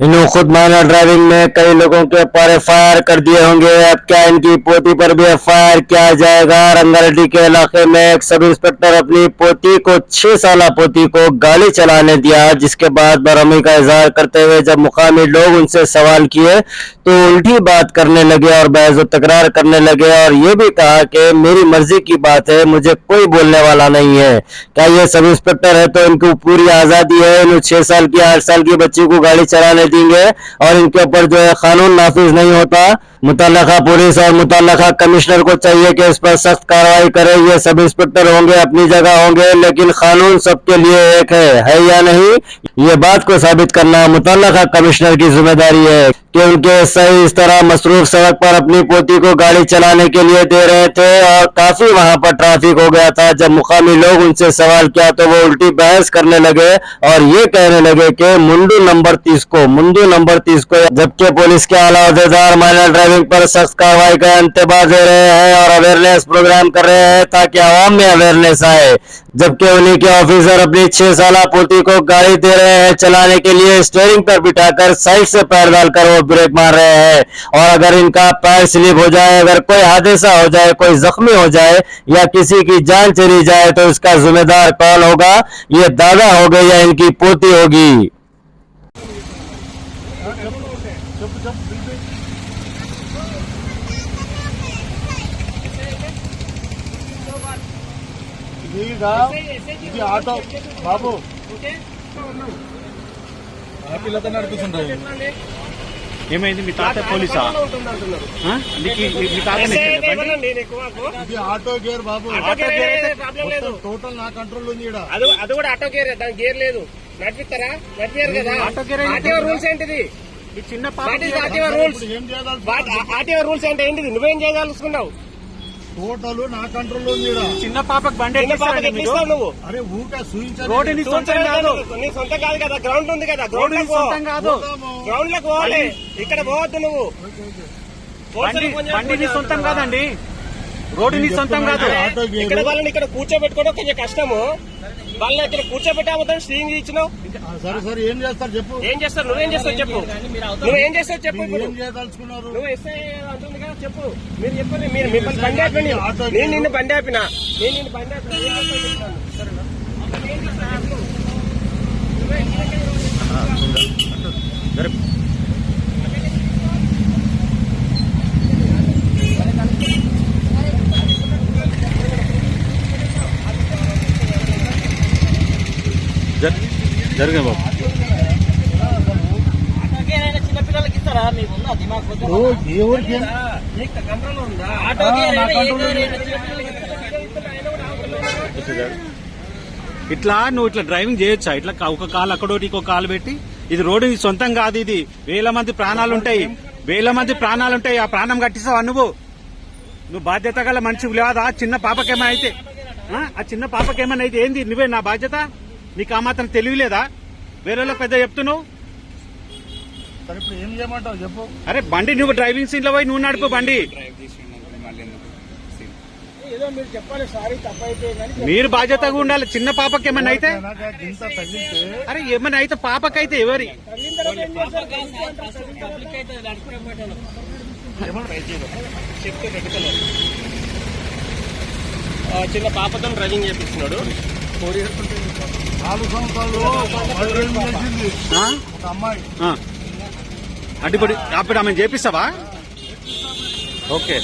इन्हों खुद minor driving में कई लोगों के ऊपर एफआईआर कर दिए होंगे। अब क्या इनकी पोती पर भी एफआईआर किया जाएगा। रंगारेड्डी के इलाके में एक सब इंस्पेक्टर अपनी पोती को 6 साल पोती को गाड़ी चलाने दिया, जिसके बाद बरहमी का इजहार करते हुए जब मुकामी लोग उनसे सवाल किए तो उल्टी बात करने लगे और बहस व तकरार करने लगे और ये भी कहा कि मेरी मर्जी की बात है, मुझे कोई बोलने वाला नहीं है। क्या ये सब इंस्पेक्टर है तो इनको पूरी आजादी है, इन 6 साल की 8 साल की बच्ची को गाड़ी चलाने देंगे और इनके ऊपर जो है कानून नाफिज नहीं होता। मुतल्लका पुलिस और मुतल्लका कमिश्नर को चाहिए कि इस पर सख्त कार्रवाई करे। ये सब इंस्पेक्टर होंगे, अपनी जगह होंगे, लेकिन कानून सबके लिए एक है या नहीं, ये बात को साबित करना मुतल्लका कमिश्नर की जिम्मेदारी है कि उनके सही इस तरह मसरूफ सड़क पर अपनी पोती को गाड़ी चलाने के लिए दे रहे थे और काफी वहां पर ट्रैफिक हो गया था। जब मुकामी लोग उनसे सवाल किया तो वो उल्टी बहस करने लगे और ये कहने लगे कि मुंडू नंबर 30 को, जबकि पुलिस के आला अहदेदार माइनर ड्राइविंग पर सख्त कार्रवाई का इंतबाह दे रहे हैं और अवेयरनेस प्रोग्राम कर रहे हैं ताकि आवाम में अवेयरनेस आए। जबकि उन्हीं के ऑफिसर अपनी 6 साल पोती को गाड़ी दे रहे हैं चलाने के लिए, स्टीयरिंग पर बिठाकर साइड से पैर डालकर वो ब्रेक मार रहे हैं और अगर इनका पैर स्लिप हो जाए, अगर कोई हादसा हो जाए, कोई जख्मी हो जाए या किसी की जान चली जाए तो इसका जिम्मेदार कौन होगा? ये दादा होगा या इनकी पोती होगी? ఇది ఆటో బాబు పిల్లతో నడిపిస్తుంటారు. ఏమైంది? మీ తాత పోలీసా? మీ తాత ఇది ఆటో గేర్ బాబు, టోటల్ నా కంట్రోల్ ఉంది. అది కూడా ఆటో గేర్, దాని గేర్ లేదు. నడిపిస్తారా? నడిపారు కదా. ఆర్టీఓ రూల్స్ ఏంటిది? చిన్న ఆర్టీఓ రూల్స్ ఆర్టీఓ రూల్స్ అంటే ఏంటిది? నువ్వేం చేయదలుచుకున్నావు? టోటల్ నా కంట్రోల్ ఉంది. చిన్న పాపకు బండి ఎక్కిస్తావు నువ్వు? అరే ఊరికే చూపించాలి. రోడ్డు నీ సొంతం కాదు. నీ సొంతం కాదు కదా, గ్రౌండ్ ఉంది కదా, గ్రౌండ్ లో సొంతం కాదు. గ్రౌండ్ లోకి పోవాలి, ఇక్కడ పోవద్దు నువ్వు. బండి నీ సొంతం కాదండి, రోడ్డు నీ సొంతం కాదు. ఇక్కడ వాళ్ళని ఇక్కడ కూర్చోబెట్టుకోవడం కొంచెం కష్టము. వాళ్ళని ఇక్కడ కూర్చోబెట్టామని స్టీరింగ్ ఇచ్చినావు. సరే సరే ఏం చేస్తారు చెప్పు. ఏం చేస్తారు? నువ్వేం చేస్తావు చెప్పు. నువ్వేం చేస్తావు చెప్పు. ఏం చేయదలుచుకున్నారు? నువ్వు ఎస్ఐ అంటుంది కదా, చెప్పు. మీరు చెప్పండి. మీరు మిమ్మల్ని బండి ఆపిన, నేను నిన్ను బండి ఆపినా, జరిగే బాబు. చిన్నపిల్లలకి ఇస్తారా? మీకు ఉందా దిమాగ్? కంట్రోల్ ఉందా? ఇట్లా నువ్వు ఇట్లా డ్రైవింగ్ చేయొచ్చా? ఇట్లా ఒక కాలు అక్కడోటి ఇంకో కాలు పెట్టి, ఇది రోడ్డు నీ సొంతం కాదు. ఇది వేల మంది ప్రాణాలుంటాయి, ఆ ప్రాణం కట్టిస్తావా నువ్వు బాధ్యత గల మనిషి లేదా? చిన్న పాపకేమైనా అయితే, ఆ చిన్న పాపకేమైనా అయితే ఏంది? నువ్వే నా బాధ్యత? నీకు ఆ మాత్రం తెలియలేదా? వేరే పెద్ద చెప్తున్నావు. ఏం చేయమంటావు చెప్పు. అరే బండి నువ్వు డ్రైవింగ్ సీట్ లో పోయి నువ్వు నడుపు బండి. మీరు బాధ్యతగా ఉండాలి. చిన్న పాపకి ఏమన్నా అయితే, అరే ఏమన్నా అయితే పాపకైతే ఎవరి చిన్న పాపతో డ్రైవింగ్ చేపిస్తున్నాడు. 4 సంవత్సరాలు ఒక అమ్మాయి అప్పుడు ఆమె చేపిస్తావా? ఓకే.